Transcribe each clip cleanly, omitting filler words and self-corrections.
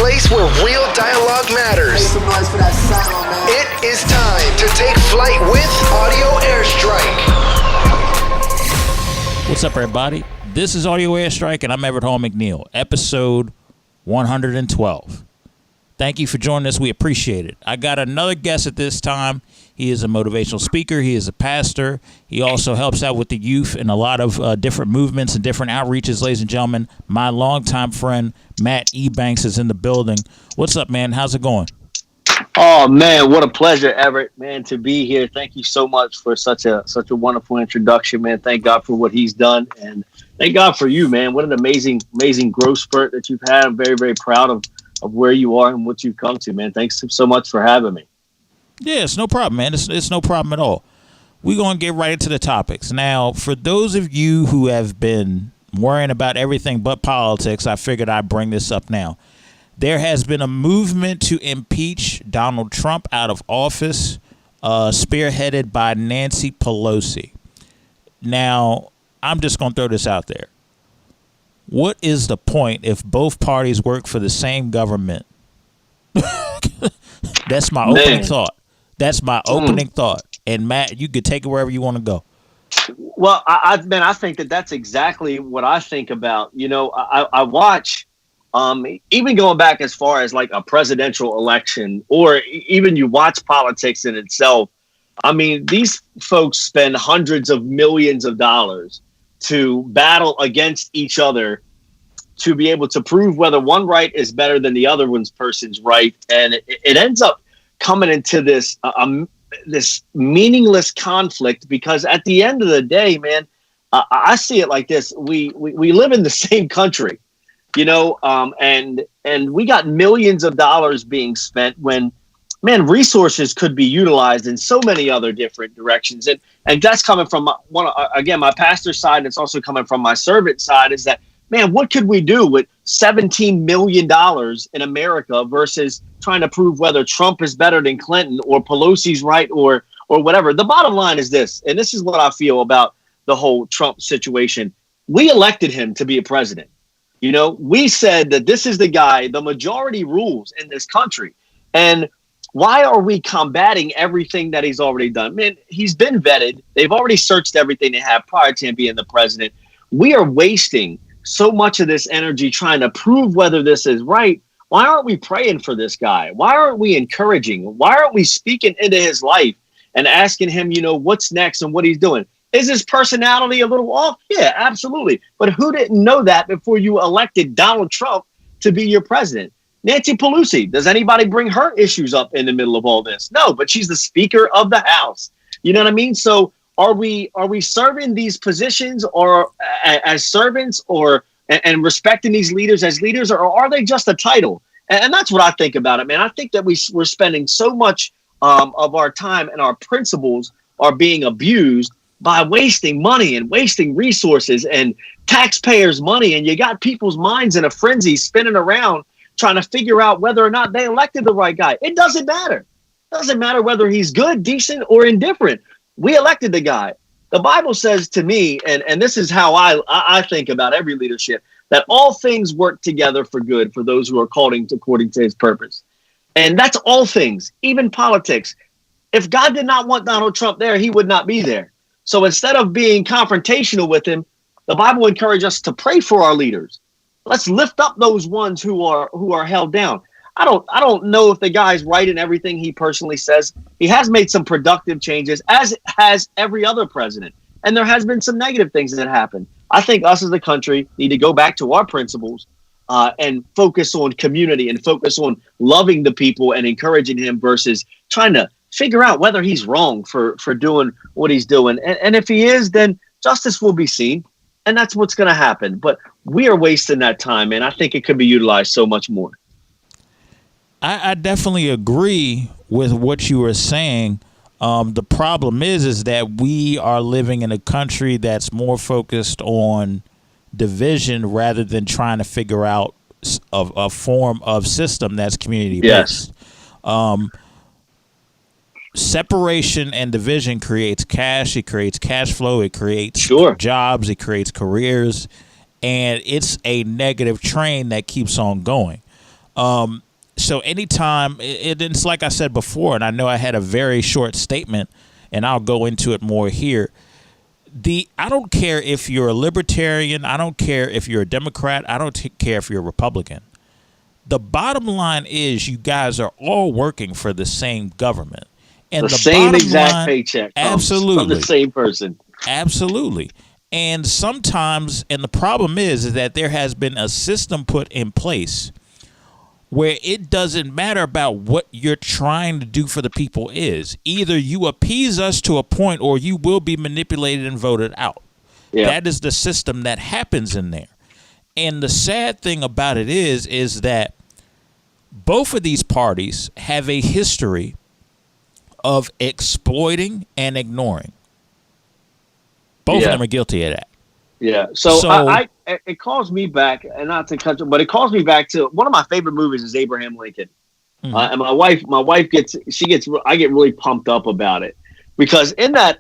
place where real dialogue matters. Make some noise for that sound, man. It is time to take flight with Audio Airstrike. What's up, everybody? This is Audio Airstrike, and I'm Everett Hall-McNeill, episode 112. Thank you for joining us. We appreciate it. I got another guest at this time. He is a motivational speaker. He is a pastor. He also helps out with the youth in a lot of different movements and different outreaches, ladies and gentlemen. My longtime friend, Matt Ebanks, is in the building. What's up, man? How's it going? Oh, man, what a pleasure, Everett, man, to be here. Thank you so much for such a wonderful introduction, man. Thank God for what he's done, and thank God for you, man. What an amazing growth spurt that you've had. I'm very, very proud of where you are and what you've come to, man. Thanks so much for having me. Yeah, it's no problem, man. It's no problem at all. We're going to get right into the topics. Now, for those of you who have been worrying about everything but politics, I figured I'd bring this up now. There has been a movement to impeach Donald Trump out of office, spearheaded by Nancy Pelosi. Now, I'm just going to throw this out there. What is the point if both parties work for the same government? That's my opening thought. That's my opening thought. And Matt, you could take it wherever you want to go. Well, I think that's exactly what I think about. You know, I watch, even going back as far as like a presidential election, or even you watch politics in itself. I mean, these folks spend hundreds of millions of dollars to battle against each other to be able to prove whether one right is better than the other person's right. And it ends up coming into this this meaningless conflict, because at the end of the day, man, I see it like this. We live in the same country, you know, and we got millions of dollars being spent when, man, resources could be utilized in so many other different directions. And that's coming from my pastor's side. And it's also coming from my servant side, is that, man, what could we do with $17 million in America versus trying to prove whether Trump is better than Clinton or Pelosi's right or whatever? The bottom line is this, and this is what I feel about the whole Trump situation. We elected him to be a president. You know, we said that this is the guy, the majority rules in this country. And why are we combating everything that he's already done? Man, he's been vetted. They've already searched everything they have prior to him being the president. We are wasting so much of this energy trying to prove whether this is right. Why aren't we praying for this guy? Why aren't we encouraging? Why aren't we speaking into his life and asking him, you know, what's next and what he's doing? Is his personality a little off? Yeah, absolutely. But who didn't know that before you elected Donald Trump to be your president? Nancy Pelosi, does anybody bring her issues up in the middle of all this? No, but she's the Speaker of the House. You know what I mean? So are we serving these positions or as servants and respecting these leaders as leaders, or are they just a title? And that's what I think about it, man. I think that we're spending so much of our time, and our principles are being abused by wasting money and wasting resources and taxpayers' money. And you got people's minds in a frenzy spinning around trying to figure out whether or not they elected the right guy. It doesn't matter. It doesn't matter whether he's good, decent, or indifferent. We elected the guy. The Bible says to me, and this is how I think about every leadership, that all things work together for good for those who are called according to his purpose. And that's all things, even politics. If God did not want Donald Trump there, he would not be there. So instead of being confrontational with him, the Bible encourages us to pray for our leaders. Let's lift up those ones who are held down. I don't know if the guy's right in everything he personally says. He has made some productive changes, as has every other president. And there has been some negative things that happen. I think us as a country need to go back to our principles and focus on community and focus on loving the people and encouraging him versus trying to figure out whether he's wrong for doing what he's doing. And if he is, then justice will be seen. And that's what's going to happen. But we are wasting that time, and I think it could be utilized so much more. I definitely agree with what you were saying. The problem is that we are living in a country that's more focused on division rather than trying to figure out a form of system that's community-based. Yes. Separation and division creates cash. It creates cash flow. It creates jobs. It creates careers. And it's a negative train that keeps on going. So anytime, it's like I said before, and I know I had a very short statement, and I'll go into it more here. I don't care if you're a libertarian. I don't care if you're a Democrat. I don't care if you're a Republican. The bottom line is you guys are all working for the same government. And the same exact line, paycheck comes absolutely, from the same person. Absolutely. And sometimes, and the problem is that there has been a system put in place where it doesn't matter about what you're trying to do for the people is. Either you appease us to a point or you will be manipulated and voted out. Yeah. That is the system that happens in there. And the sad thing about it is that both of these parties have a history of exploiting and ignoring. Both of them are guilty of that. Yeah. So I it calls me back, and not to cut, but it calls me back to one of my favorite movies is Abraham Lincoln. Mm-hmm. And my wife I get really pumped up about it because in that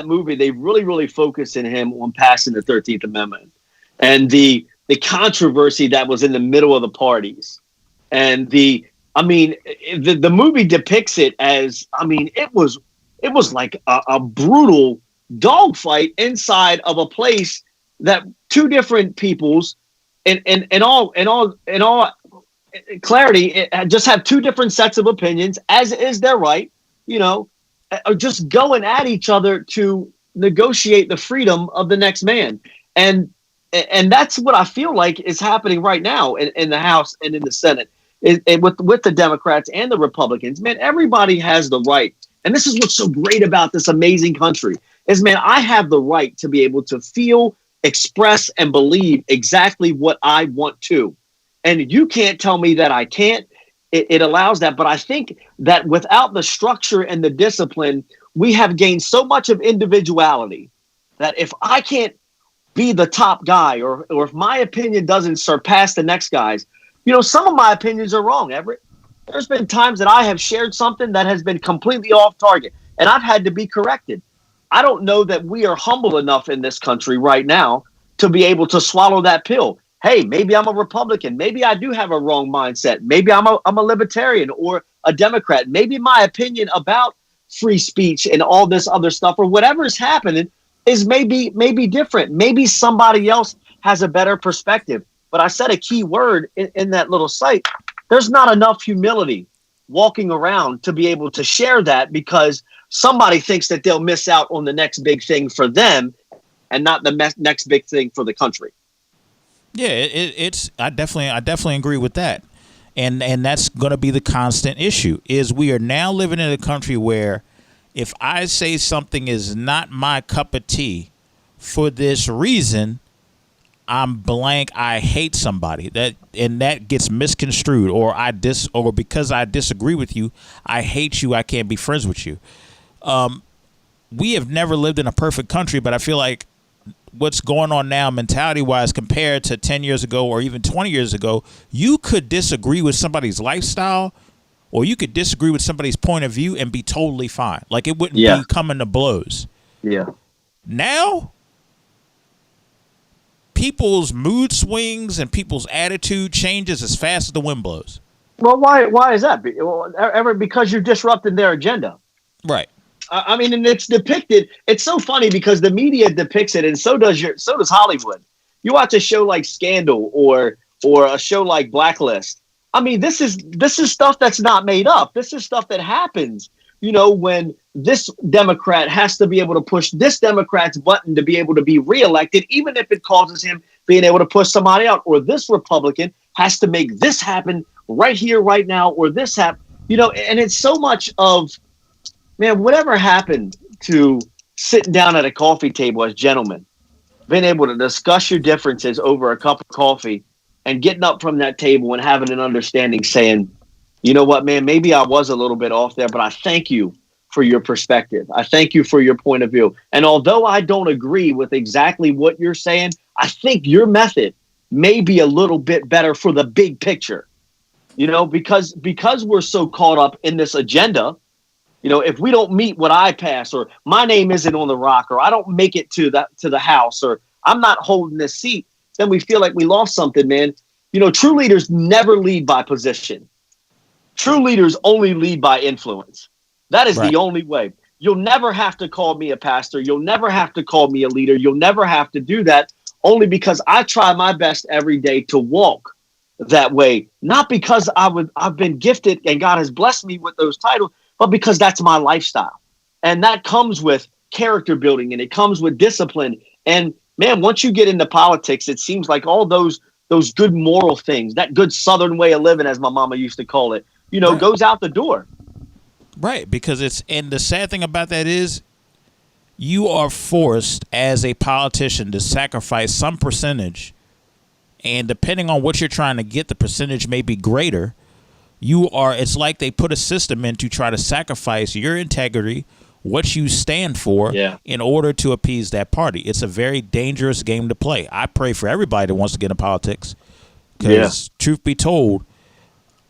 movie they really focus in him on passing the 13th Amendment and the controversy that was in the middle of the parties, and the movie depicts it as, it was like a brutal dogfight inside of a place that two different peoples in all clarity just have two different sets of opinions, as is their right, are just going at each other to negotiate the freedom of the next man. And that's what I feel like is happening right now in the House and in the Senate with the Democrats and the Republicans. Man, everybody has the right. And this is what's so great about this amazing country is, man, I have the right to be able to feel, express, and believe exactly what I want to. And you can't tell me that I can't. It allows that. But I think that without the structure and the discipline, we have gained so much of individuality that if I can't be the top guy or if my opinion doesn't surpass the next guy's, some of my opinions are wrong, Everett. There's been times that I have shared something that has been completely off target and I've had to be corrected. I don't know that we are humble enough in this country right now to be able to swallow that pill. Hey, maybe I'm a Republican. Maybe I do have a wrong mindset. Maybe I'm a libertarian or a Democrat. Maybe my opinion about free speech and all this other stuff or whatever is happening is maybe different. Maybe somebody else has a better perspective. But I said a key word in that little site. There's not enough humility walking around to be able to share that because somebody thinks that they'll miss out on the next big thing for them and not the next big thing for the country. Yeah, I definitely agree with that. And that's going to be the constant issue is we are now living in a country where if I say something is not my cup of tea for this reason, I'm blank. I hate somebody that gets misconstrued or because I disagree with you, I hate you. I can't be friends with you. We have never lived in a perfect country, but I feel like what's going on now mentality wise compared to 10 years ago or even 20 years ago, you could disagree with somebody's lifestyle or you could disagree with somebody's point of view and be totally fine. Like it wouldn't be coming to blows. Yeah. Now, people's mood swings and people's attitude changes as fast as the wind blows. Well, why is that? Because you're disrupting their agenda. Right. And it's depicted. It's so funny because the media depicts it, and so does Hollywood. You watch a show like Scandal or a show like Blacklist. This is stuff that's not made up. This is stuff that happens. When this Democrat has to be able to push this Democrat's button to be able to be reelected, even if it causes him being able to push somebody out, or this Republican has to make this happen right here, right now, or this happen. And it's so much of. Man, whatever happened to sitting down at a coffee table as gentlemen, being able to discuss your differences over a cup of coffee and getting up from that table and having an understanding saying, you know what, man, maybe I was a little bit off there, but I thank you for your perspective. I thank you for your point of view. And although I don't agree with exactly what you're saying, I think your method may be a little bit better for the big picture, because we're so caught up in this agenda. If we don't meet what I pass, or my name isn't on the rock, or I don't make it to the House, or I'm not holding this seat, then we feel like we lost something, man. True leaders never lead by position. True leaders only lead by influence. That is Right. the only way. You'll never have to call me a pastor. You'll never have to call me a leader. You'll never have to do that, only because I try my best every day to walk that way. Not because I've been gifted and God has blessed me with those titles, but because that's my lifestyle. And that comes with character building, and it comes with discipline. And man, once you get into politics, it seems like all those good moral things, that good Southern way of living, as my mama used to call it, Right. goes out the door. Right, because and the sad thing about that is you are forced as a politician to sacrifice some percentage, and depending on what you're trying to get, the percentage may be greater. It's like they put a system in to try to sacrifice your integrity, what you stand for, in order to appease that party. It's a very dangerous game to play. I pray for everybody that wants to get into politics, because truth be told,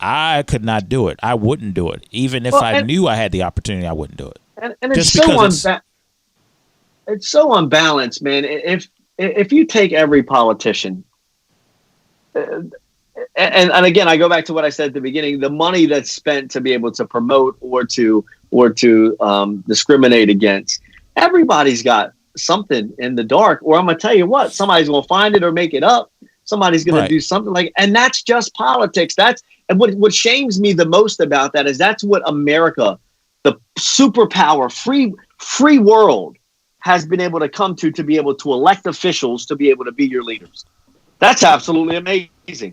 I could not do it. I wouldn't do it. Even if I knew I had the opportunity, I wouldn't do it. And it's so unbalanced, man. If you take every politician, and again, I go back to what I said at the beginning, the money that's spent to be able to promote or to discriminate against, everybody's got something in the dark, or I'm going to tell you what, somebody's going to find it or make it up. Somebody's going to do something and that's just politics. And what shames me the most about that is that's what America, the superpower, free world, has been able to come to be able to elect officials to be able to be your leaders. That's absolutely amazing.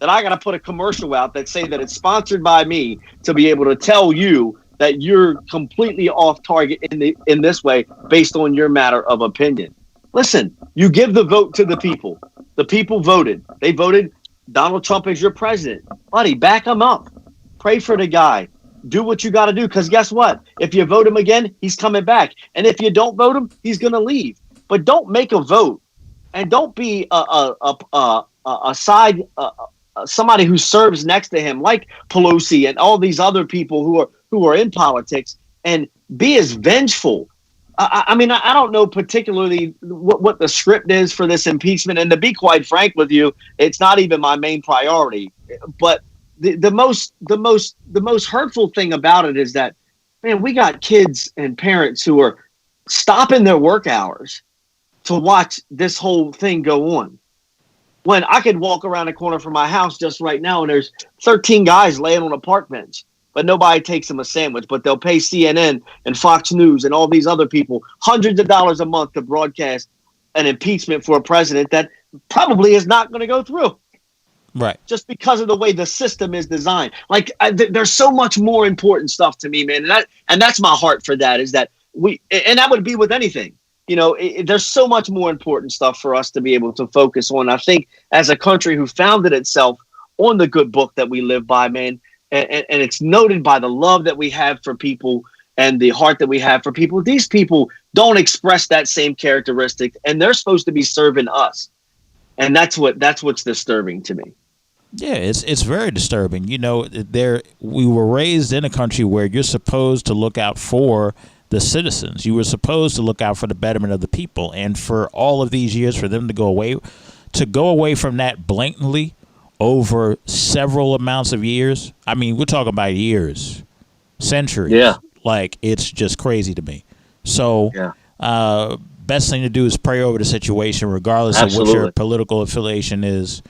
That I got to put a commercial out that say that it's sponsored by me to be able to tell you that you're completely off target in this way based on your matter of opinion. Listen, you give the vote to the people. The people voted. They voted Donald Trump as your president. Buddy, back him up. Pray for the guy. Do what you got to do, because guess what? If you vote him again, he's coming back. And if you don't vote him, he's going to leave. But don't make a vote, and don't be a side somebody who serves next to him, like Pelosi and all these other people who are in politics, and be as vengeful. I mean, I don't know particularly what the script is for this impeachment, and to be quite frank with you, it's not even my main priority. But the most hurtful thing about it is that, man, we got kids and parents who are stopping their work hours to watch this whole thing go on. When I could walk around the corner from my house just right now, and there's 13 guys laying on a park bench. But nobody takes them a sandwich, but they'll pay CNN and Fox News and all these other people hundreds of dollars a month to broadcast an impeachment for a president that probably is not going to go through. Right. Just because of the way the system is designed. There's so much more important stuff to me, man. And that's my heart for that, is that and that would be with anything. There's so much more important stuff for us to be able to focus on. I think as a country who founded itself on the good book that we live by, man, and it's noted by the love that we have for people and the heart that we have for people. These people don't express that same characteristic, and they're supposed to be serving us. And that's what's disturbing to me. Yeah, it's very disturbing. We were raised in a country where you're supposed to look out for the citizens. You were supposed to look out for the betterment of the people. And for all of these years, for them to go away from that blatantly over several amounts of years. I mean, we're talking about years, centuries. Yeah. It's just crazy to me. So, best thing to do is pray over the situation, regardless of what your political affiliation is,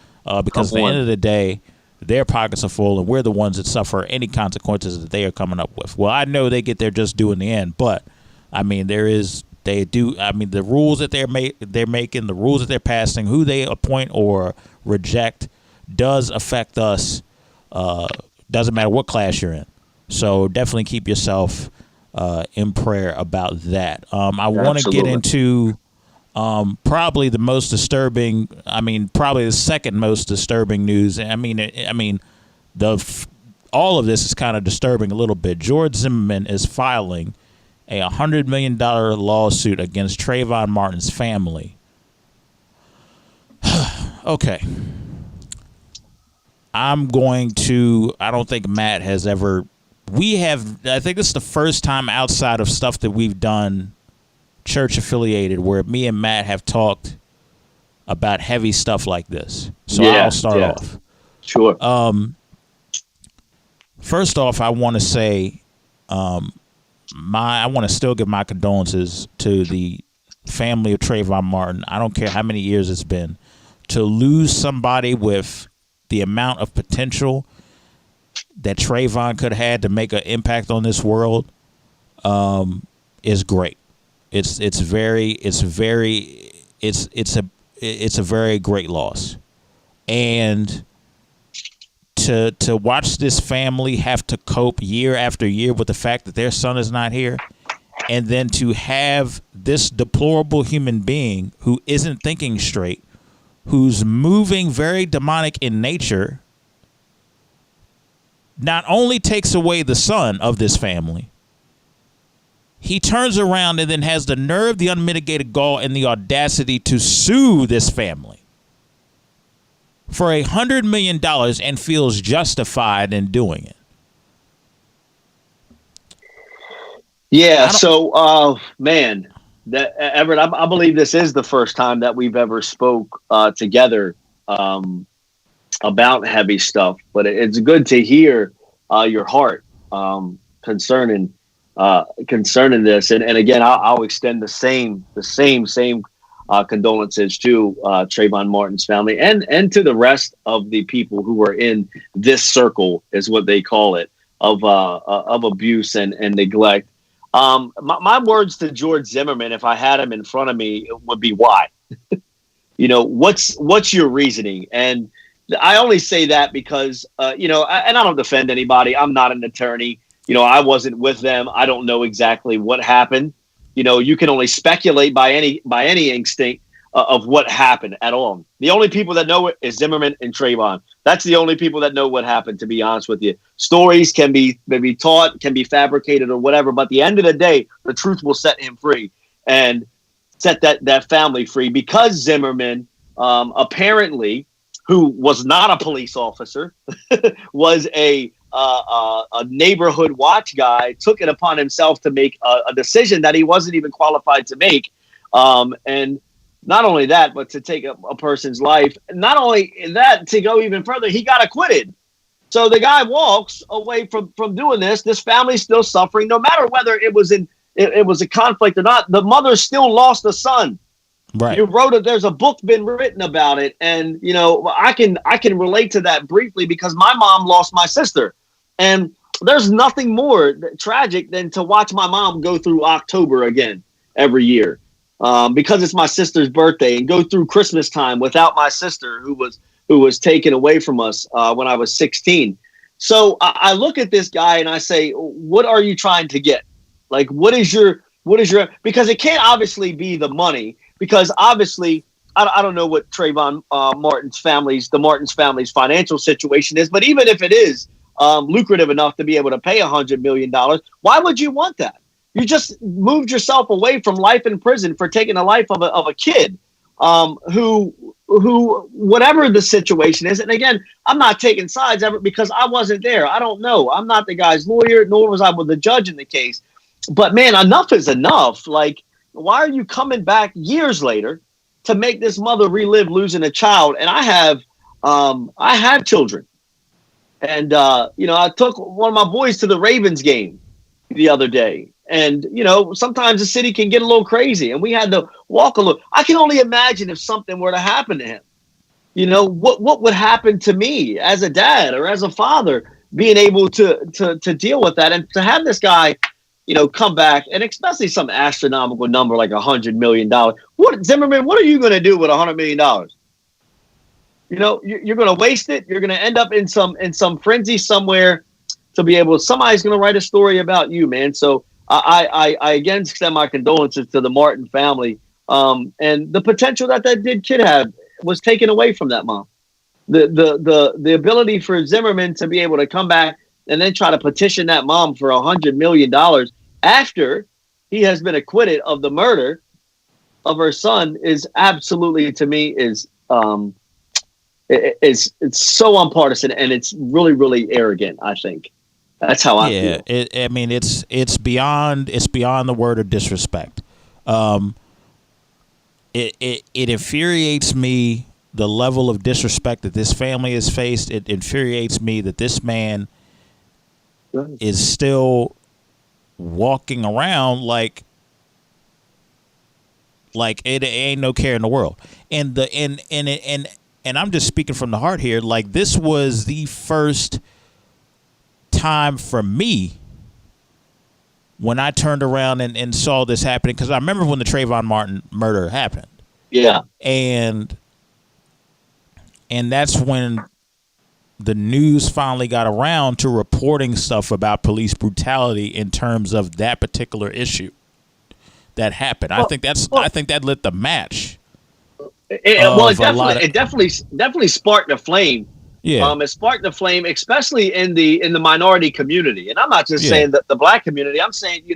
because at the end of the day, their pockets are full, and we're the ones that suffer any consequences that they are coming up with. Well, I know they get their just due in the end, but I mean, the rules that they're making, the rules that they're passing, who they appoint or reject, does affect us. Doesn't matter what class you're in. So definitely keep yourself in prayer about that. I want to get into probably the most disturbing. Probably the second most disturbing news. All of this is kind of disturbing a little bit. George Zimmerman is filing a $100 million lawsuit against Trayvon Martin's family. Okay. I don't think Matt has ever, I think this is the first time outside of stuff that we've done church affiliated where me and Matt have talked about heavy stuff like this. So I'll start off. Sure. First off, I want to say, I want to still give my condolences to the family of Trayvon Martin. I don't care how many years it's been. To lose somebody with the amount of potential that Trayvon could have had to make an impact on this world is great. It's a very great loss. And to watch this family have to cope year after year with the fact that their son is not here, and then to have this deplorable human being who isn't thinking straight, who's moving very demonic in nature, not only takes away the son of this family, he turns around and then has the nerve, the unmitigated gall, and the audacity to sue this family for $100 million and feels justified in doing it. Yeah. So, man, Everett, I believe this is the first time that we've ever spoke together about heavy stuff, but it's good to hear your heart concerning this. And again, I'll extend the same condolences to Trayvon Martin's family and to the rest of the people who are in this circle, is what they call it, of abuse and neglect. My words to George Zimmerman, if I had him in front of me, would be why. What's your reasoning? And I only say that because and I don't defend anybody. I'm not an attorney. I wasn't with them. I don't know exactly what happened. You can only speculate by any instinct of what happened at all. The only people that know it is Zimmerman and Trayvon. That's the only people that know what happened, to be honest with you. Stories can be maybe taught, can be fabricated or whatever, but at the end of the day, the truth will set him free and set that family free, because Zimmerman, apparently, who was not a police officer, was a neighborhood watch guy, took it upon himself to make a decision that he wasn't even qualified to make. And not only that, but to take a person's life. Not only that, to go even further, he got acquitted. So the guy walks away from doing this. This family's still suffering, no matter whether it was a conflict or not. The mother still lost a son. Right. There's a book been written about it. And, I can relate to that briefly because my mom lost my sister. And there's nothing more tragic than to watch my mom go through October again every year, because it's my sister's birthday, and go through Christmas time without my sister who was taken away from us when I was 16. So I look at this guy and I say, what are you trying to get? Like, what is your, because it can't obviously be the money, because obviously I don't know what Trayvon Martin's family's financial situation is, but even if it is lucrative enough to be able to pay $100 million, why would you want that? You just moved yourself away from life in prison for taking the life of a kid who whatever the situation is. And again, I'm not taking sides ever because I wasn't there. I don't know. I'm not the guy's lawyer, nor was I with the judge in the case. But man, enough is enough. Like, why are you coming back years later to make this mother relive losing a child? And I have children. And, I took one of my boys to the Ravens game the other day. And, sometimes the city can get a little crazy, and we had to walk a little. I can only imagine if something were to happen to him. What would happen to me as a dad or as a father, being able to deal with that, and to have this guy, come back, and especially some astronomical number like $100 million. Zimmerman, what are you going to do with $100 million? You're going to waste it. You're going to end up in some frenzy somewhere to be able. Somebody's going to write a story about you, man. So I again extend my condolences to the Martin family, and the potential that kid had was taken away from that mom. The ability for Zimmerman to be able to come back and then try to petition that mom for $100 million after he has been acquitted of the murder of her son is absolutely, to me, is it's so unpartisan, and it's really, really arrogant. I think that's how I feel. It's beyond the word of disrespect. it infuriates me the level of disrespect that this family has faced. It infuriates me that this man is still walking around like it ain't no care in the world. And I'm just speaking from the heart here. Like, this was the first time for me when I turned around and saw this happening, because I remember when the Trayvon Martin murder happened. Yeah. And that's when the news finally got around to reporting stuff about police brutality in terms of that particular issue that happened. I think that lit the match. It definitely sparked a flame. Yeah. It sparked the flame, especially in the minority community. And I'm not just saying that the black community. I'm saying,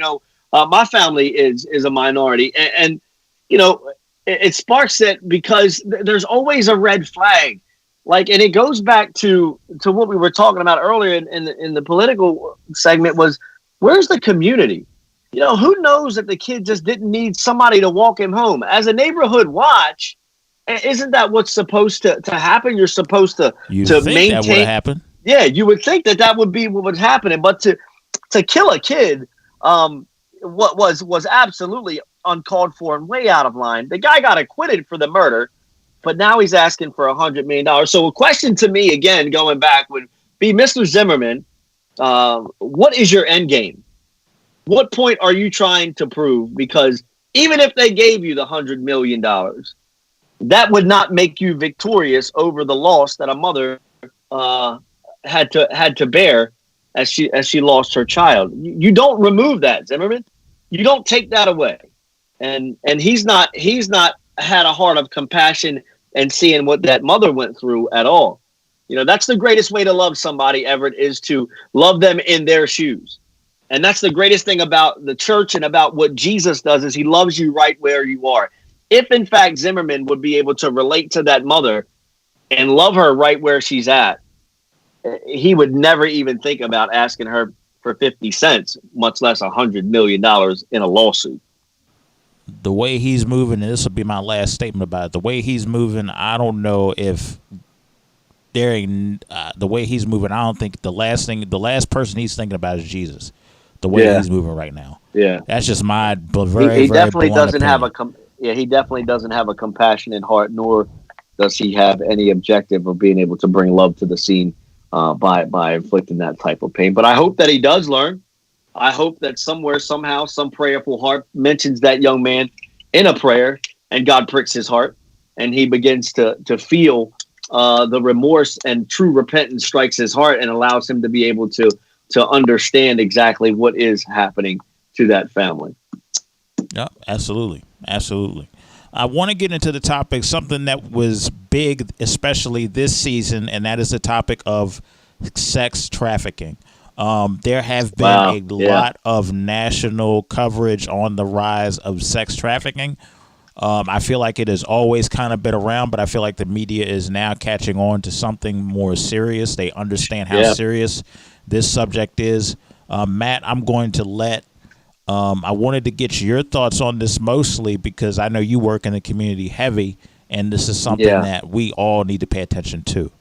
my family is a minority, and it sparks it because there's always a red flag. Like, and it goes back to what we were talking about earlier in the political segment was, where's the community? Who knows that the kid just didn't need somebody to walk him home? As a neighborhood watch, isn't that what's supposed to happen? You're supposed to maintain. That would happen. Yeah, you would think that would be what was happening, but to kill a kid, what was absolutely uncalled for and way out of line. The guy got acquitted for the murder, but now he's asking for $100 million. So a question to me, again, going back, would be, Mr. Zimmerman, what is your end game? What point are you trying to prove? Because even if they gave you the $100 million, that would not make you victorious over the loss that a mother had to bear as she lost her child. You don't remove that, Zimmerman. You don't take that away. And he's not had a heart of compassion and seeing what that mother went through at all. That's the greatest way to love somebody, Everett, is to love them in their shoes. And that's the greatest thing about the church and about what Jesus does, is he loves you right where you are. If, in fact, Zimmerman would be able to relate to that mother and love her right where she's at, he would never even think about asking her for 50 cents, much less $100 million in a lawsuit. The way he's moving, and this will be my last statement about it, the way he's moving, I don't know if the way he's moving, I don't think the last person he's thinking about is Jesus. The way he's moving right now. Yeah. That's just my he definitely doesn't have he definitely doesn't have a compassionate heart, nor does he have any objective of being able to bring love to the scene by inflicting that type of pain. But I hope that he does learn. I hope that somewhere, somehow, some prayerful heart mentions that young man in a prayer, and God pricks his heart, and he begins to feel the remorse, and true repentance strikes his heart and allows him to be able to understand exactly what is happening to that family. Yeah, absolutely. Absolutely. I want to get into the topic, something that was big, especially this season, and that is the topic of sex trafficking. There have been a lot of national coverage on the rise of sex trafficking. I feel like it has always kind of been around, but I feel like the media is now catching on to something more serious. They understand how serious this subject is. Matt, I'm going to I wanted to get your thoughts on this, mostly because I know you work in the community heavy, and this is something that we all need to pay attention to.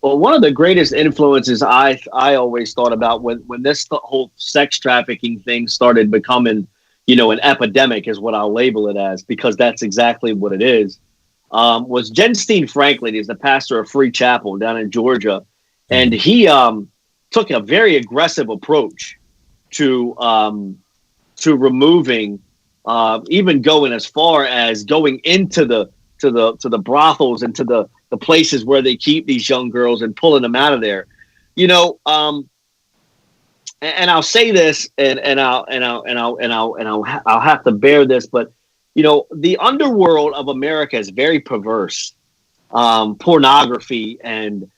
Well, one of the greatest influences I always thought about when this whole sex trafficking thing started becoming, an epidemic, is what I'll label it as, because that's exactly what it is, was Jenstein Franklin. He's the pastor of Free Chapel down in Georgia. And he took a very aggressive approach to removing, even going as far as going into the brothels and to the places where they keep these young girls and pulling them out of there. And I'll say this, and I'll have to bear this, but the underworld of America is very perverse. Pornography and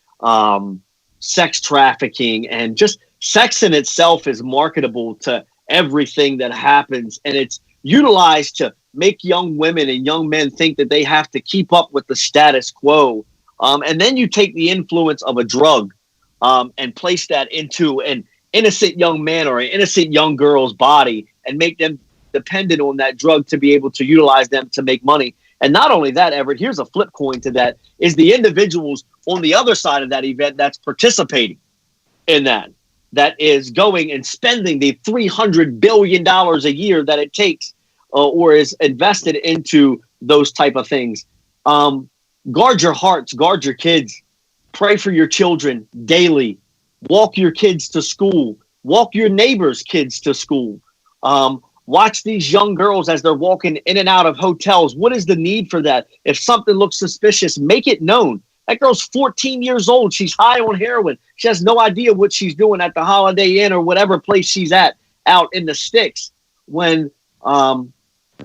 sex trafficking, and just sex in itself is marketable to everything that happens, and it's utilized to make young women and young men think that they have to keep up with the status quo. And then you take the influence of a drug and place that into an innocent young man or an innocent young girl's body and make them dependent on that drug to be able to utilize them to make money. And not only that, Everett, here's a flip coin to that, is the individuals on the other side of that event that's participating in that is going and spending the $300 billion a year that it takes or is invested into those type of things. Guard your hearts, guard your kids, pray for your children daily, walk your kids to school, walk your neighbors' kids to school. Watch these young girls as they're walking in and out of hotels. What is the need for that? If something looks suspicious, make it known. That girl's 14 years old. She's high on heroin. She has no idea what she's doing at the Holiday Inn or whatever place she's at out in the sticks when the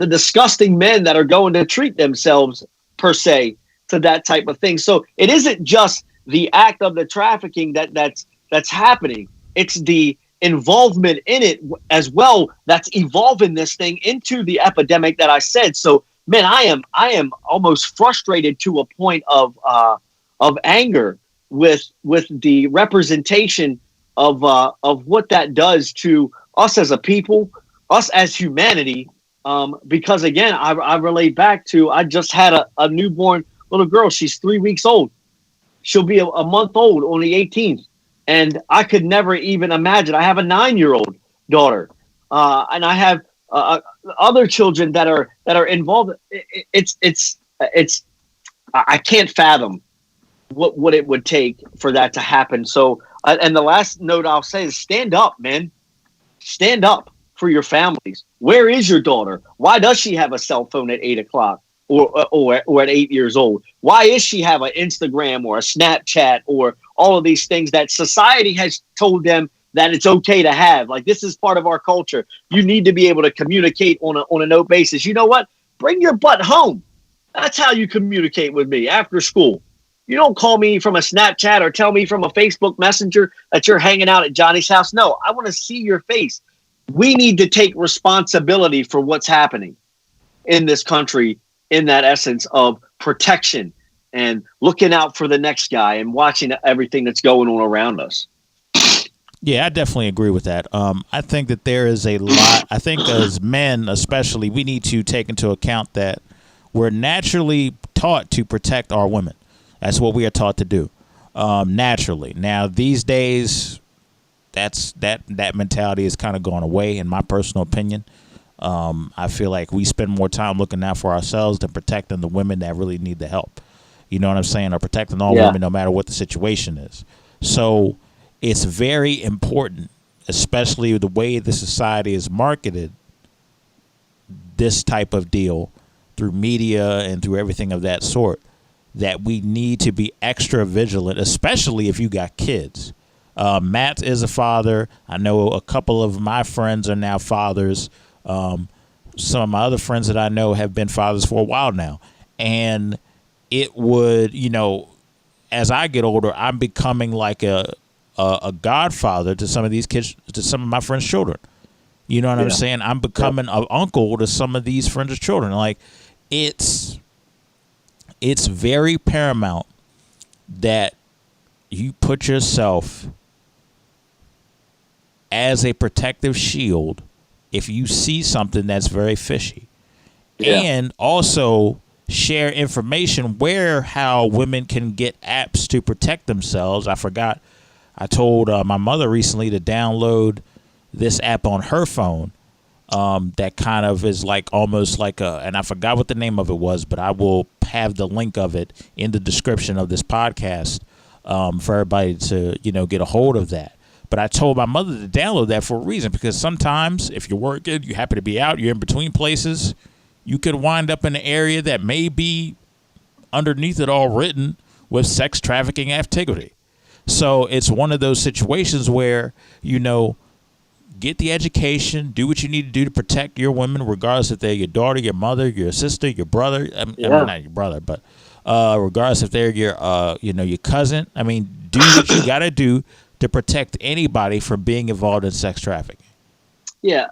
disgusting men that are going to treat themselves, per se, to that type of thing. So it isn't just the act of the trafficking that's happening. It's the involvement in it as well that's evolving this thing into the epidemic that I said. So, man, I am almost frustrated to a point of anger with the representation of what that does to us as a people, us as humanity. Because again, I relate back to, I just had a newborn little girl. She's 3 weeks old. She'll be a month old on the 18th. And I could never even imagine. I have a 9-year-old daughter, and I have other children that are involved. It's I can't fathom what it would take for that to happen. So, and the last note I'll say is stand up, man. Stand up for your families. Where is your daughter? Why does she have a cell phone at 8 o'clock or at 8 years old? Why is she have an Instagram or a Snapchat or all of these things that society has told them that it's okay to have? Like, this is part of our culture. You need to be able to communicate on a no basis. You know what? Bring your butt home. That's how you communicate with me after school. You don't call me from a Snapchat or tell me from a Facebook Messenger that you're hanging out at Johnny's house. No, I want to see your face. We need to take responsibility for what's happening in this country, in that essence of protection and looking out for the next guy and watching everything that's going on around us. Yeah, I definitely agree with that. I think that there is a lot. I think as men, especially, we need to take into account that we're naturally taught to protect our women. That's what we are taught to do, naturally. Now, these days, that mentality is kind of going away, in my personal opinion. I feel like we spend more time looking out for ourselves than protecting the women that really need the help. You know what I'm saying? Or protecting all women no matter what the situation is. So it's very important, especially the way the society is marketed, this type of deal through media and through everything of that sort, that we need to be extra vigilant, especially if you got kids. Matt is a father. I know a couple of my friends are now fathers. Some of my other friends that I know have been fathers for a while now. And it would, as I get older, I'm becoming like a godfather to some of these kids, to some of my friends' children. You know what I'm saying? I'm becoming an uncle to some of these friends' children. Like, it's very paramount that you put yourself as a protective shield if you see something that's very fishy. And also share information how women can get apps to protect themselves. I told my mother recently to download this app on her phone that kind of is like almost like and I forgot what the name of it was, but I will have the link of it in the description of this podcast for everybody to, get a hold of that. But I told my mother to download that for a reason, because sometimes if you're working, you happen to be out, you're in between places, you could wind up in an area that may be underneath it all written with sex trafficking activity. So it's one of those situations where, get the education, do what you need to do to protect your women, regardless if they're your daughter, your mother, your sister, your brother. I mean, not your brother, but regardless if they're your cousin. I mean, do what you got to do to protect anybody from being involved in sex trafficking. Yeah,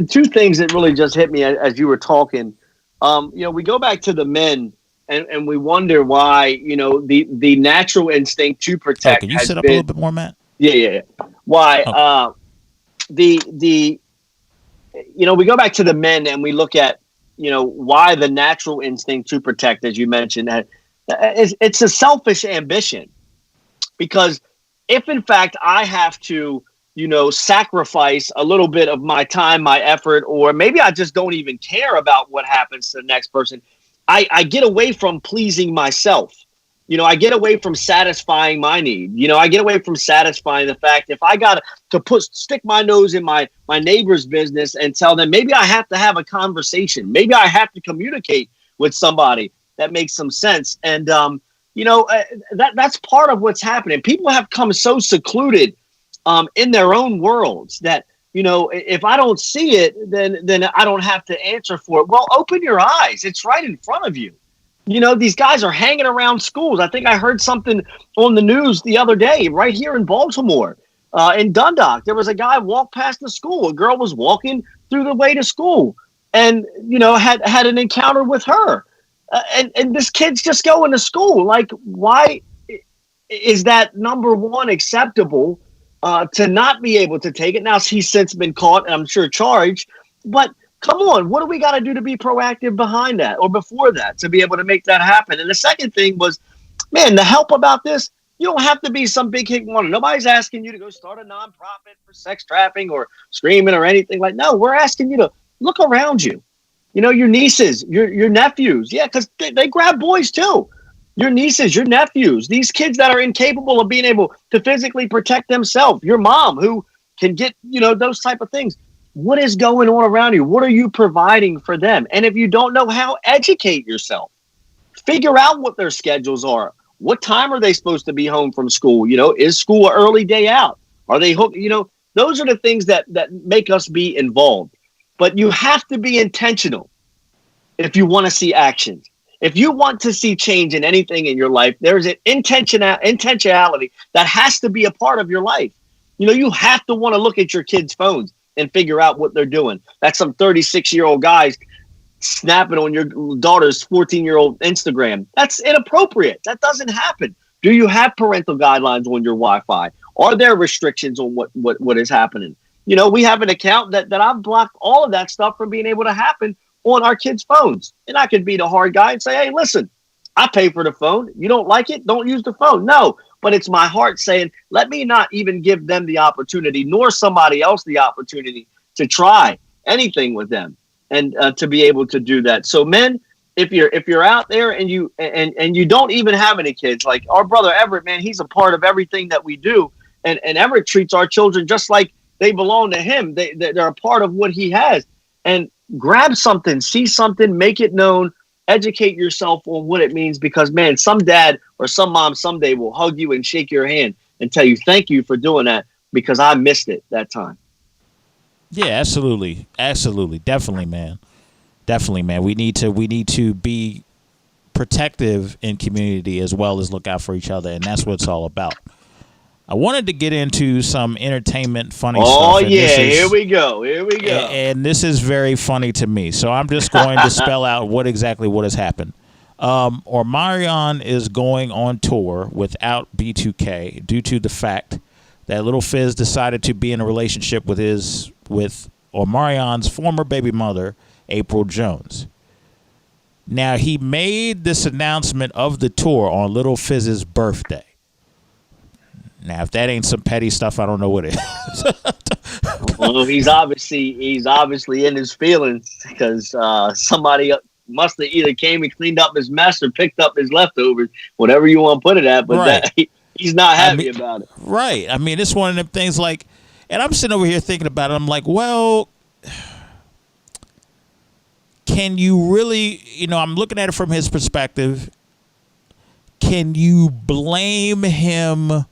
two things that really just hit me as you were talking. We go back to the men, and we wonder why, the natural instinct to protect. Can you sit up a little bit more, Matt? Yeah. Why? We go back to the men and we look at, why the natural instinct to protect, as you mentioned, it's a selfish ambition. Because if in fact I have to, sacrifice a little bit of my time, my effort, or maybe I just don't even care about what happens to the next person, I get away from pleasing myself. I get away from satisfying my need. I get away from satisfying the fact if I got to stick my nose in my neighbor's business and tell them maybe I have to have a conversation. Maybe I have to communicate with somebody that makes some sense. And, that's part of what's happening. People have come so secluded in their own worlds that, if I don't see it, then I don't have to answer for it. Well, open your eyes. It's right in front of you. These guys are hanging around schools. I think I heard something on the news the other day right here in Baltimore, in Dundalk. There was a guy walked past the school. A girl was walking through the way to school and, had an encounter with her. And this kid's just going to school. Like, why is that, number one, acceptable to not be able to take it? Now, he's since been caught and I'm sure charged. But come on, what do we got to do to be proactive behind that or before that to be able to make that happen? And the second thing was, man, the help about this, you don't have to be some big hit wonder. Nobody's asking you to go start a nonprofit for sex trafficking or screaming or anything like. No, we're asking you to look around you. Your nieces, your nephews. Yeah, because they grab boys too. Your nieces, your nephews, these kids that are incapable of being able to physically protect themselves. Your mom who can get, those type of things. What is going on around you? What are you providing for them? And if you don't know how, educate yourself. Figure out what their schedules are. What time are they supposed to be home from school? Is school an early day out? Are they hooked? Those are the things that make us be involved. But you have to be intentional if you want to see action. If you want to see change in anything in your life, there's an intentionality that has to be a part of your life. You have to want to look at your kids' phones and figure out what they're doing. That's some 36-year-old guys snapping on your daughter's 14-year-old Instagram. That's inappropriate. That doesn't happen. Do you have parental guidelines on your Wi-Fi? Are there restrictions on what is happening? We have an account that I've blocked all of that stuff from being able to happen on our kids' phones. And I could be the hard guy and say, hey, listen, I pay for the phone. You don't like it? Don't use the phone. No, but it's my heart saying, let me not even give them the opportunity, nor somebody else the opportunity to try anything with them and to be able to do that. So men, if you're out there and you don't even have any kids, like our brother Everett, man, he's a part of everything that we do. And Everett treats our children just like they belong to him. They're a part of what he has. And grab something, see something, make it known, educate yourself on what it means, because, man, some dad or some mom someday will hug you and shake your hand and tell you thank you for doing that because I missed it that time. Yeah, absolutely. Absolutely. Definitely, man. Definitely, man. We need to be protective in community as well as look out for each other, and that's what it's all about. I wanted to get into some entertainment, funny stuff. Oh, yeah, here we go. And this is very funny to me. So I'm just going to spell out what has happened. Omarion is going on tour without B2K due to the fact that Lil Fizz decided to be in a relationship with Omarion's former baby mother, April Jones. Now, he made this announcement of the tour on Lil Fizz's birthday. Now, if that ain't some petty stuff, I don't know what it is. Well, he's obviously in his feelings because somebody must have either came and cleaned up his mess or picked up his leftovers, whatever you want to put it at. But right. He's not happy about it. Right. I mean, it's one of them things like, and I'm sitting over here thinking about it. I'm like, well, can you really, I'm looking at it from his perspective. Can you blame him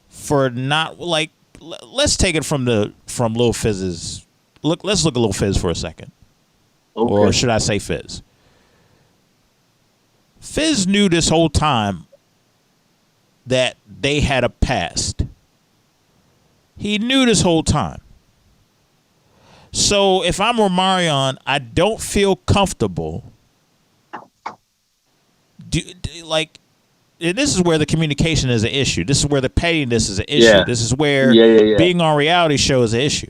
for not, like, let's take it from Lil Fizz's let's look at Lil Fizz for a second. Okay. Or should I say Fizz? Fizz knew this whole time that they had a past. He knew this whole time. So if I'm Omarion, I don't feel comfortable. This is where the communication is an issue. This is where the pettiness is an issue. Yeah. This is where being on reality show is an issue.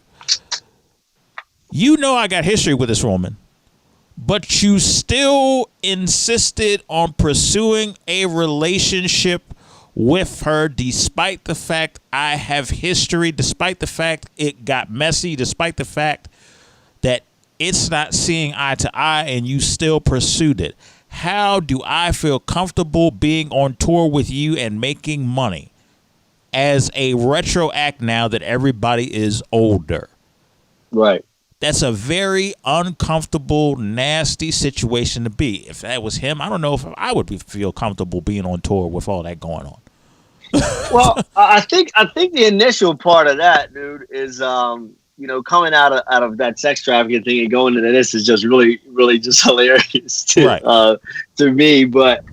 I got history with this woman, but you still insisted on pursuing a relationship with her, despite the fact I have history, despite the fact it got messy, despite the fact that it's not seeing eye to eye, and you still pursued it. How do I feel comfortable being on tour with you and making money as a retro act now that everybody is older? Right. That's a very uncomfortable, nasty situation to be. If that was him, I don't know if I would feel comfortable being on tour with all that going on. Well, I think the initial part of that, dude, is coming out of that sex trafficking thing and going into this is just really, really just hilarious to me. But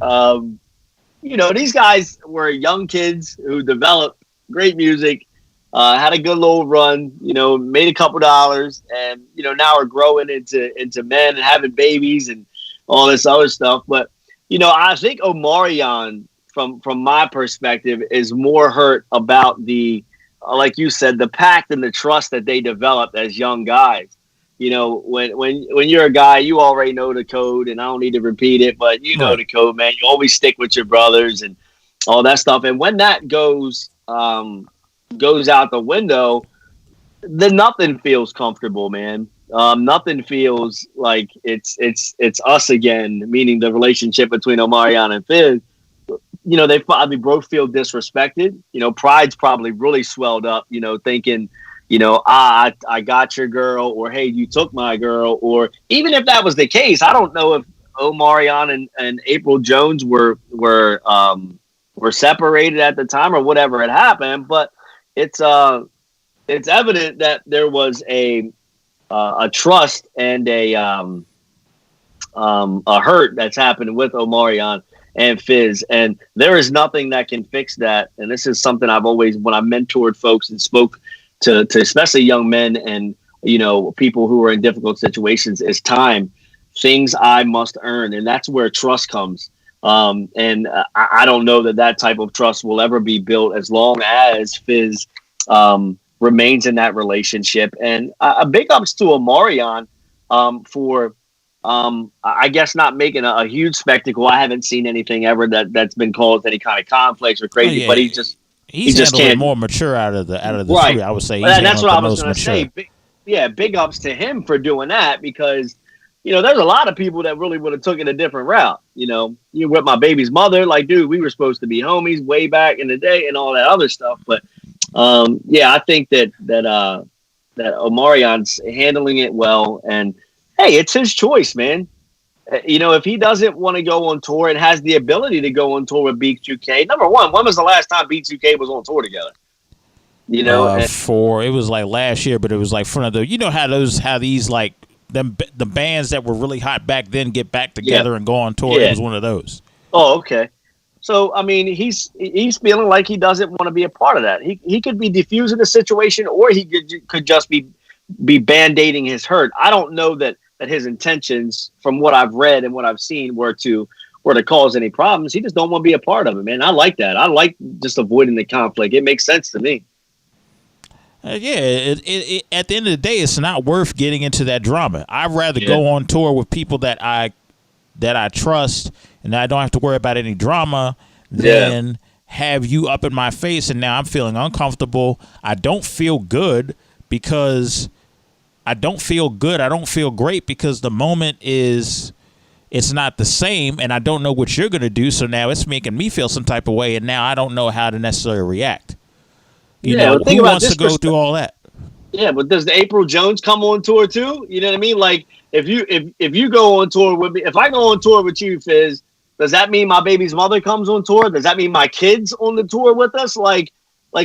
these guys were young kids who developed great music. Had a good little run, made a couple dollars, and now are growing into men and having babies and all this other stuff. But I think Omarion, from my perspective, is more hurt about the, like you said, the pact and the trust that they developed as young guys. When you're a guy, you already know the code, and I don't need to repeat it, but you know the code, man. You always stick with your brothers and all that stuff. And when that goes out the window, then nothing feels comfortable, man. Nothing feels like it's us again, meaning the relationship between Omarion and Fizz. They probably both feel disrespected. Pride's probably really swelled up, thinking, I got your girl, or hey, you took my girl. Or even if that was the case, I don't know if Omarion and April Jones were separated at the time or whatever had happened, but it's evident that there was a trust and a hurt that's happened with Omarion and Fizz, and there is nothing that can fix that. And this is something I've always, when I mentored folks and spoke to especially young men and people who are in difficult situations, is time. Things I must earn, and that's where trust comes. And I don't know that type of trust will ever be built as long as Fizz remains in that relationship. And a big ups to Omarion for, I guess, not making a huge spectacle. I haven't seen anything ever that's been caused any kind of conflicts or crazy, but he just handled it more mature out of the right. three. I would say, that's what I was going to say. Big ups to him for doing that, because there's a lot of people that really would have taken a different route. You're with my baby's mother, like, dude, we were supposed to be homies way back in the day and all that other stuff. But I think that Omarion's handling it well, and hey, it's his choice, man. If he doesn't want to go on tour and has the ability to go on tour with B2K, number one, when was the last time B2K was on tour together? It was like last year, but it was like front of the, how these like the bands that were really hot back then get back together and go on tour. It was one of those. Oh, okay. So, I mean, he's feeling like he doesn't want to be a part of that. He could be diffusing the situation, or he could just be band-aiding his hurt. I don't know that his intentions, from what I've read and what I've seen, were to cause any problems. He just don't want to be a part of it, man. I like that. I like just avoiding the conflict. It makes sense to me. At the end of the day, it's not worth getting into that drama. I'd rather go on tour with people that I trust, and I don't have to worry about any drama, than have you up in my face and now I'm feeling uncomfortable. I don't feel good because I don't feel great because the moment it's not the same, and I don't know what you're going to do. So now it's making me feel some type of way, and now I don't know how to necessarily react. Who wants to go through all that? Yeah, but does the April Jones come on tour too? You know what I mean? Like, if you go on tour with me, if I go on tour with you, Fizz, does that mean my baby's mother comes on tour? Does that mean my kids on the tour with us? Like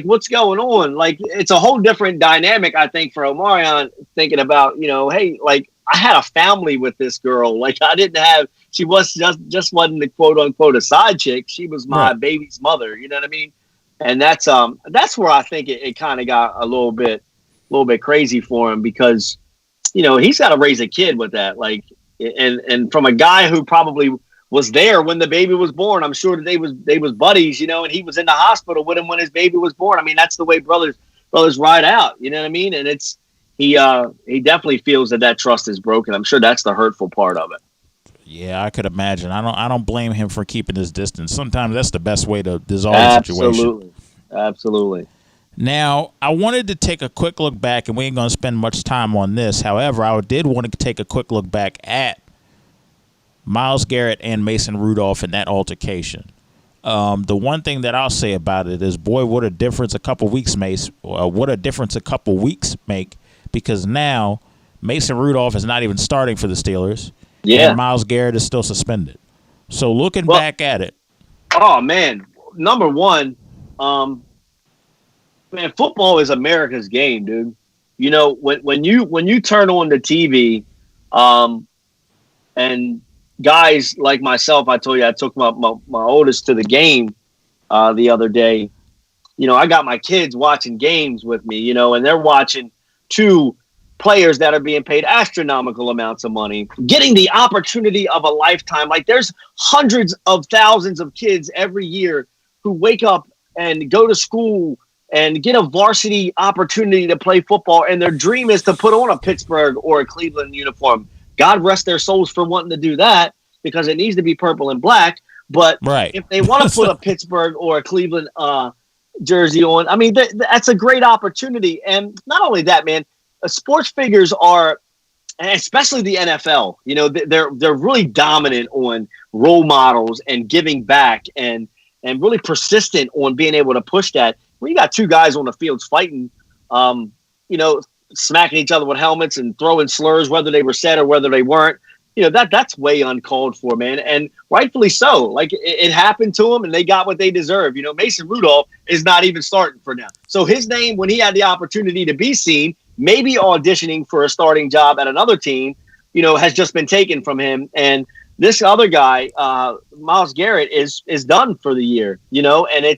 what's going on? Like, it's a whole different dynamic, I think, for Omarion, thinking about, hey, like, I had a family with this girl. Like, she was just wasn't the quote unquote a side chick. She was my baby's mother. You know what I mean? And that's where I think it kind of got a little bit crazy for him, because, he's got to raise a kid with that. Like, and from a guy who probably was there when the baby was born, I'm sure that they was buddies, and he was in the hospital with him when his baby was born. I mean, that's the way brothers ride out. You know what I mean? And it's he definitely feels that trust is broken. I'm sure that's the hurtful part of it. Yeah, I could imagine. I don't blame him for keeping his distance. Sometimes that's the best way to dissolve a situation. Absolutely. Now, I wanted to take a quick look back, and we ain't going to spend much time on this. However, I did want to take a quick look back at Myles Garrett and Mason Rudolph in that altercation. The one thing that I'll say about it is, boy, what a difference a couple weeks makes. What a difference a couple weeks make, because now Mason Rudolph is not even starting for the Steelers. Yeah. And Myles Garrett is still suspended. So looking back at it. Oh, man. Number one, man, football is America's game, dude. You know, when you turn on the TV, and guys like myself, I told you I took my oldest to the game the other day. You know, I got my kids watching games with me, you know, and they're watching two players that are being paid astronomical amounts of money, getting the opportunity of a lifetime. Like, there's hundreds of thousands of kids every year who wake up and go to school and get a varsity opportunity to play football, and their dream is to put on a Pittsburgh or a Cleveland uniform. God rest their souls for wanting to do that, because it needs to be purple and black. But if they want to put a Pittsburgh or a Cleveland jersey on, I mean, that's a great opportunity. And not only that, man, sports figures are, and especially the NFL, you know, they're really dominant on role models and giving back, and really persistent on being able to push that. When you got two guys on the fields fighting, you know, smacking each other with helmets and throwing slurs, whether they were said or whether they weren't, you know, that's way uncalled for, man. And rightfully so. Like, it happened to them, and they got what they deserve. You know, Mason Rudolph is not even starting for now. So his name, when he had the opportunity to be seen, maybe auditioning for a starting job at another team, you know, has just been taken from him. And this other guy, Myles Garrett, is done for the year, you know, and I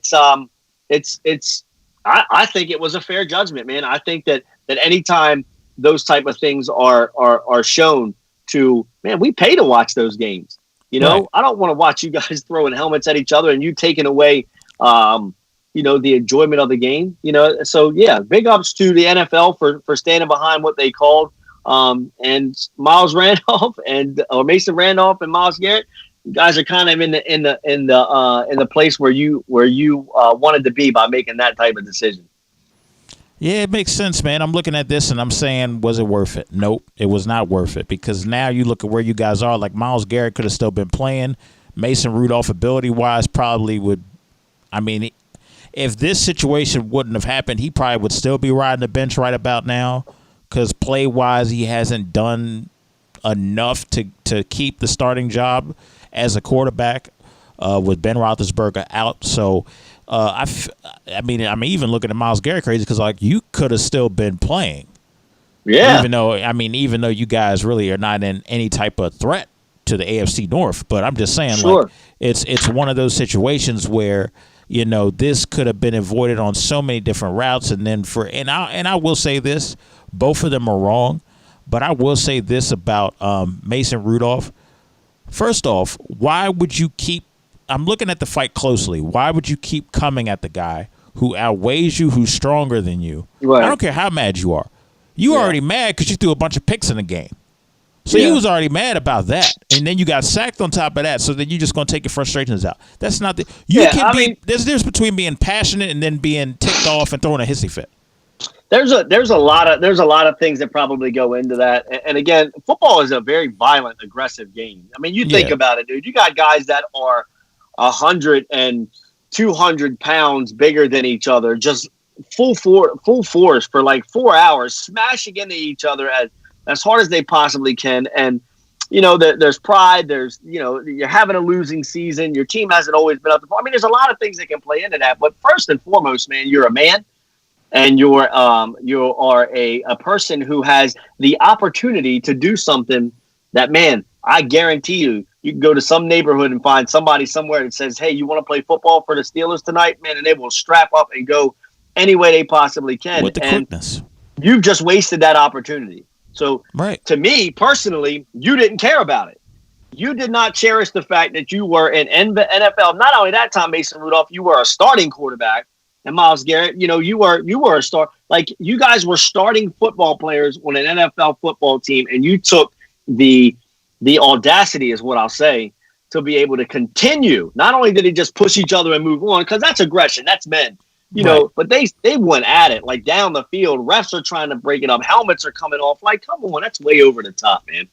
think it was a fair judgment, man. I think that anytime those type of things are shown to, man, we pay to watch those games. You know, right. I don't want to watch you guys throwing helmets at each other and you taking away, you know, the enjoyment of the game, you know? So yeah, big ups to the NFL for standing behind what they called. And Miles Randolph or Mason Randolph and Myles Garrett, you guys are kind of in the place where you wanted to be by making that type of decision. Yeah, it makes sense, man. I'm looking at this and I'm saying, was it worth it? Nope, it was not worth it, because now you look at where you guys are. Like, Myles Garrett could have still been playing. Mason Rudolph, ability-wise, probably would. I mean, if this situation wouldn't have happened, he probably would still be riding the bench right about now, because play-wise, he hasn't done enough to keep the starting job as a quarterback with Ben Roethlisberger out. So, I mean, I'm even looking at Myles Garrett crazy, because, like, you could have still been playing. Yeah. Even though you guys really are not in any type of threat to the AFC North, but I'm just saying, sure, like, it's one of those situations where, you know, this could have been avoided on so many different routes. And then I will say this, both of them are wrong, but I will say this about Mason Rudolph. First off, why would you keep? I'm looking at the fight closely. Why would you keep coming at the guy who outweighs you, who's stronger than you? Right. I don't care how mad you are. You were already mad because you threw a bunch of picks in the game. So you was already mad about that. And then you got sacked on top of that. So then you're just going to take your frustrations out. That's not the – there's a difference between being passionate and then being ticked off and throwing a hissy fit. There's a lot of things that probably go into that. And again, football is a very violent, aggressive game. I mean, you think about it, dude. You got guys that are 100 and 200 pounds bigger than each other, just full force for like 4 hours, smashing into each other as hard as they possibly can. And, you know, there's pride. There's, you know, you're having a losing season. Your team hasn't always been up to par. I mean, there's a lot of things that can play into that. But first and foremost, man, you're a man. And you are a person who has the opportunity to do something that, man, I guarantee you can go to some neighborhood and find somebody somewhere that says, hey, you want to play football for the Steelers tonight, man, and they will strap up and go any way they possibly can. With the quickness. You've just wasted that opportunity. So to me, personally, you didn't care about it. You did not cherish the fact that you were in NFL. Not only that time, Mason Rudolph, you were a starting quarterback. and Myles Garrett, you were a star. Like, you guys were starting football players on an NFL football team, and you took the audacity, is what I'll say, to be able to continue. Not only did he just push each other and move on, because that's aggression, that's men, but they went at it like down the field. Refs are trying to break it up. Helmets are coming off. Like, come on, that's way over the top, man.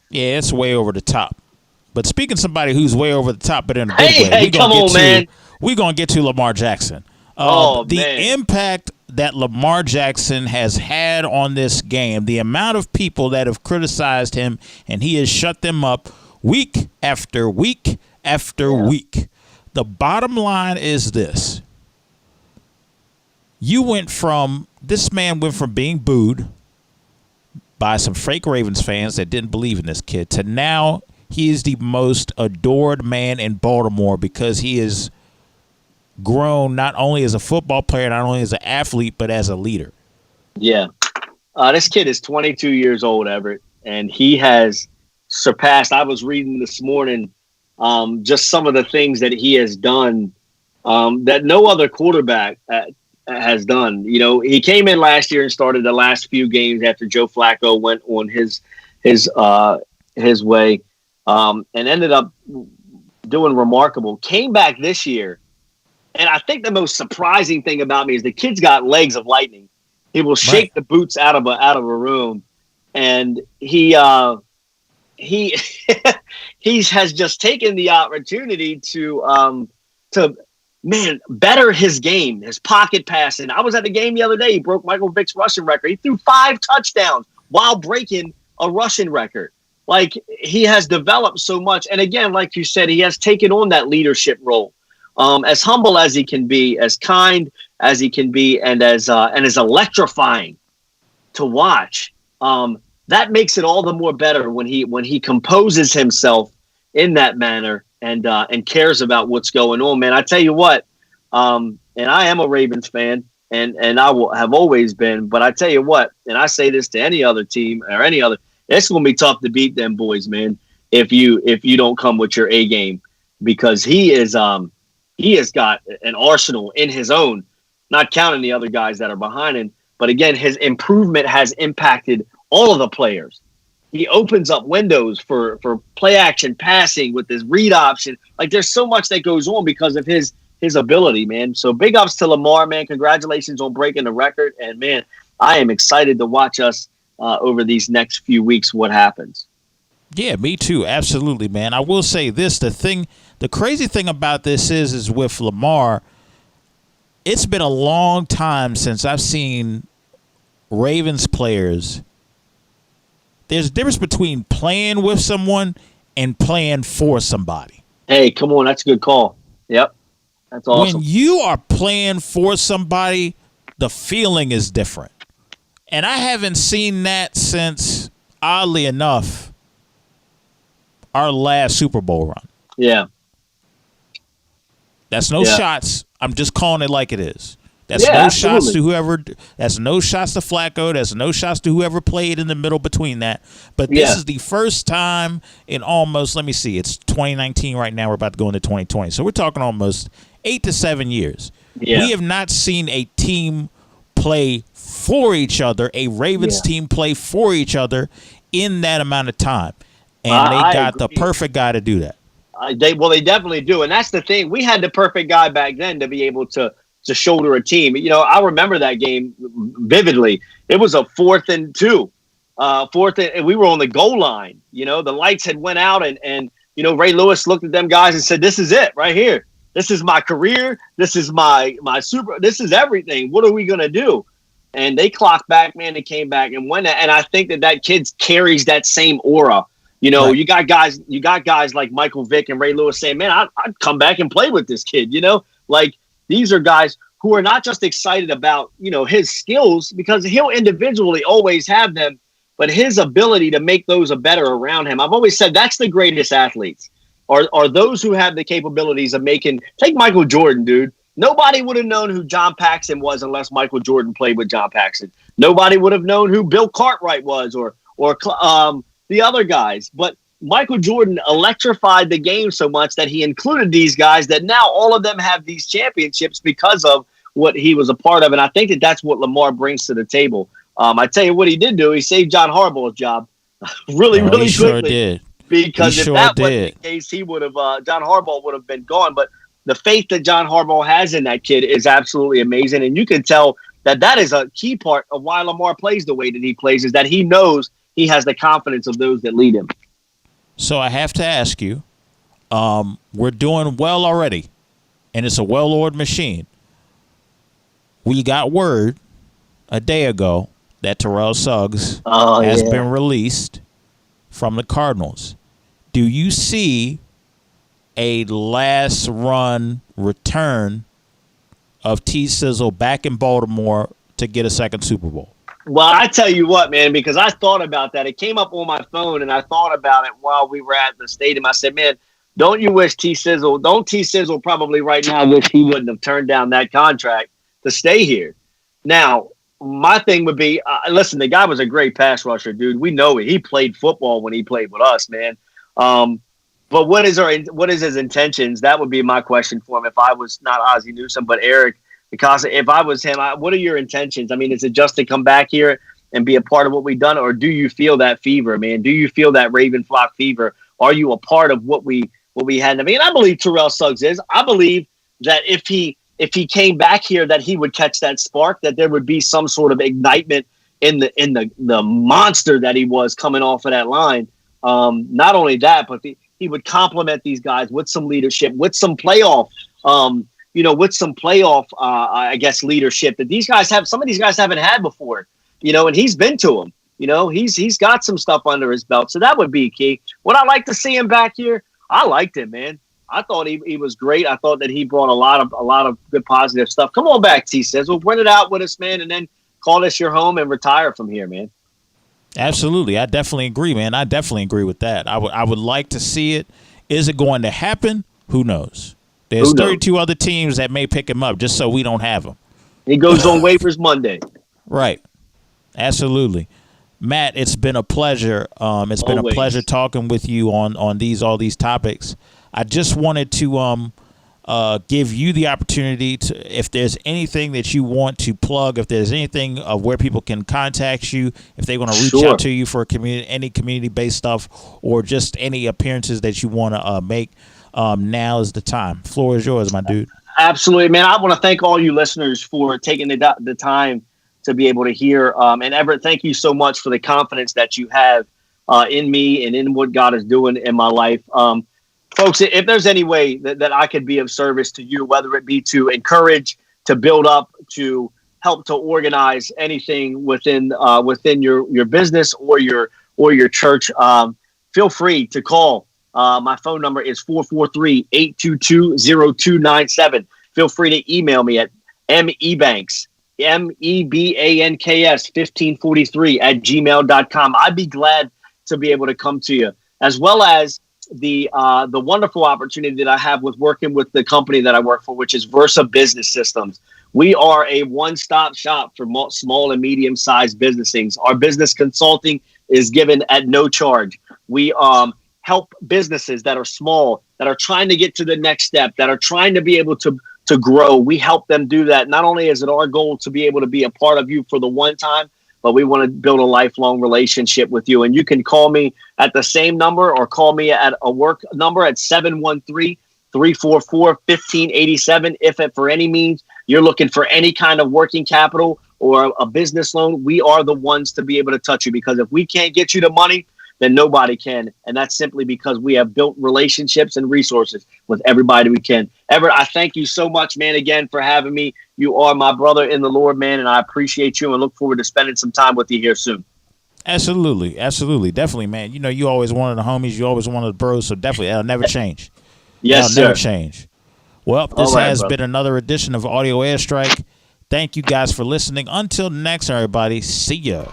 Yeah, it's way over the top. But speaking of somebody who's way over the top, but in a good way, we're going to get to Lamar Jackson. The impact that Lamar Jackson has had on this game, the amount of people that have criticized him, and he has shut them up week after week after week. The bottom line is this. This man went from being booed by some fake Ravens fans that didn't believe in this kid to now he is the most adored man in Baltimore because he is grown not only as a football player, not only as an athlete, but as a leader. Yeah. This kid is 22 years old, Everett, and he has surpassed. I was reading this morning just some of the things that he has done that no other quarterback has done. He came in last year and started the last few games after Joe Flacco went on his way and ended up doing remarkable. Came back this year. And I think the most surprising thing about me is the kid's got legs of lightning. He will shake the boots out of a room, and he has just taken the opportunity to better his game, his pocket passing. I was at the game the other day. He broke Michael Vick's rushing record. He threw 5 touchdowns while breaking a rushing record. Like, he has developed so much, and again, like you said, he has taken on that leadership role. As humble as he can be, as kind as he can be, and as electrifying to watch, that makes it all the more better when he composes himself in that manner and cares about what's going on. Man, I tell you what, and I am a Ravens fan, and I will have always been. But I tell you what, and I say this to any other team or any other, it's going to be tough to beat them boys, man. If you don't come with your A game, because he has got an arsenal in his own, not counting the other guys that are behind him. But again, his improvement has impacted all of the players. He opens up windows for play action passing with his read option. Like, there's so much that goes on because of his ability, man. So big ups to Lamar, man. Congratulations on breaking the record. And man, I am excited to watch us over these next few weeks, what happens. Yeah, me too. Absolutely, man. I will say this, the crazy thing about this is with Lamar, it's been a long time since I've seen Ravens players. There's a difference between playing with someone and playing for somebody. Hey, come on. That's a good call. Yep. That's awesome. When you are playing for somebody, the feeling is different. And I haven't seen that since, oddly enough, our last Super Bowl run. Yeah. That's no shots. I'm just calling it like it is. That's no shots to whoever. That's no shots to Flacco. That's no shots to whoever played in the middle between that. But this is the first time in almost, let me see, it's 2019 right now. We're about to go into 2020. So we're talking almost 8 to 7 years. Yeah. We have not seen a team play for each other, a Ravens team play for each other in that amount of time. And they got the perfect guy to do that. They definitely do. And that's the thing. We had the perfect guy back then to be able to shoulder a team. I remember that game vividly. It was a 4th and 2. And we were on the goal line. The lights had went out and Ray Lewis looked at them guys and said, "This is it right here. This is my career. This is my super. This is everything. What are we going to do?" And they clocked back, man. They came back and went. And I think that kid carries that same aura. Right. You got guys like Michael Vick and Ray Lewis saying, "Man, I'd come back and play with this kid." Like, these are guys who are not just excited about, his skills, because he'll individually always have them, but his ability to make those a better around him. I've always said that's the greatest athletes are those who have the capabilities of take Michael Jordan, dude. Nobody would have known who John Paxson was unless Michael Jordan played with John Paxson. Nobody would have known who Bill Cartwright was or the other guys. But Michael Jordan electrified the game so much that he included these guys that now all of them have these championships because of what he was a part of. And I think that that's what Lamar brings to the table. I tell you what he did do. He saved John Harbaugh's job really quickly. Sure did. Because if that wasn't the case, he would have John Harbaugh would have been gone. But the faith that John Harbaugh has in that kid is absolutely amazing. And you can tell that is a key part of why Lamar plays the way that he plays, is that he knows he has the confidence of those that lead him. So I have to ask you, we're doing well already, and it's a well-oiled machine. We got word a day ago that Terrell Suggs has been released from the Cardinals. Do you see a last run return of T-Sizzle back in Baltimore to get a second Super Bowl? Well, I tell you what, man, because I thought about that. It came up on my phone, and I thought about it while we were at the stadium. I said, man, don't T-Sizzle probably right now wish he wouldn't have turned down that contract to stay here. Now, my thing would be, listen, the guy was a great pass rusher, dude. We know it. He played football when he played with us, man. But what is his intentions? That would be my question for him if I was not Ozzie Newsome, but Eric Picasso. If I was him, what are your intentions? I mean, is it just to come back here and be a part of what we've done, or do you feel that fever, man? Do you feel that Raven flock fever? Are you a part of what we had? I mean, I believe Terrell Suggs is. I believe that if he came back here, that he would catch that spark, that there would be some sort of ignitement in the monster that he was coming off of that line. Not only that, but he would complement these guys with some leadership, with some playoff, I guess, leadership that these guys have. Some of these guys haven't had before, and he's been to them. He's got some stuff under his belt. So that would be key. Would I like to see him back here? I liked him, man. I thought he was great. I thought that he brought a lot of good positive stuff. Come on back, T-Sizzle. Bring it out with us, man, and then call this your home and retire from here, man. Absolutely. I definitely agree, man. I definitely agree with that. I would like to see it. Is it going to happen? Who knows? There's 32 other teams that may pick him up just so we don't have him. He goes on waivers Monday. Right. Absolutely. Matt, it's been a pleasure. It's been a pleasure talking with you on all these topics. I just wanted to give you the opportunity to, if there's anything that you want to plug, if there's anything of where people can contact you, if they want to reach out to you for any community-based stuff, or just any appearances that you want to make, now is the time. Floor is yours, my dude. Absolutely, man. I want to thank all you listeners for taking the time to be able to hear. And Everett, thank you so much for the confidence that you have in me and in what God is doing in my life. Folks, if there's any way that I could be of service to you, whether it be to encourage, to build up, to help to organize anything within your business or your church, feel free to call. My phone number is 443-822-0297. Feel free to email me at Ebanks, MEBANKS 1543 @gmail.com. I'd be glad to be able to come to you, as well as the wonderful opportunity that I have with working with the company that I work for, which is Versa Business Systems. We are a one-stop shop for small and medium-sized businesses. Our business consulting is given at no charge. We help businesses that are small, that are trying to get to the next step, that are trying to be able to grow. We help them do that. Not only is it our goal to be able to be a part of you for the one time, but we want to build a lifelong relationship with you. And you can call me at the same number or call me at a work number at 713-344-1587. If for any means you're looking for any kind of working capital or a business loan, we are the ones to be able to touch you, because if we can't get you the money, then nobody can. And that's simply because we have built relationships and resources with everybody we can. Everett, I thank you so much, man, again, for having me. You are my brother in the Lord, man, and I appreciate you and look forward to spending some time with you here soon. Absolutely. Absolutely. Definitely, man. You always wanted the homies. You always wanted the bros, so definitely, that'll never change. Yes, that'll sir. never change. Well, this has been another edition of Audio Airstrike. Thank you guys for listening. Until next, everybody, see ya.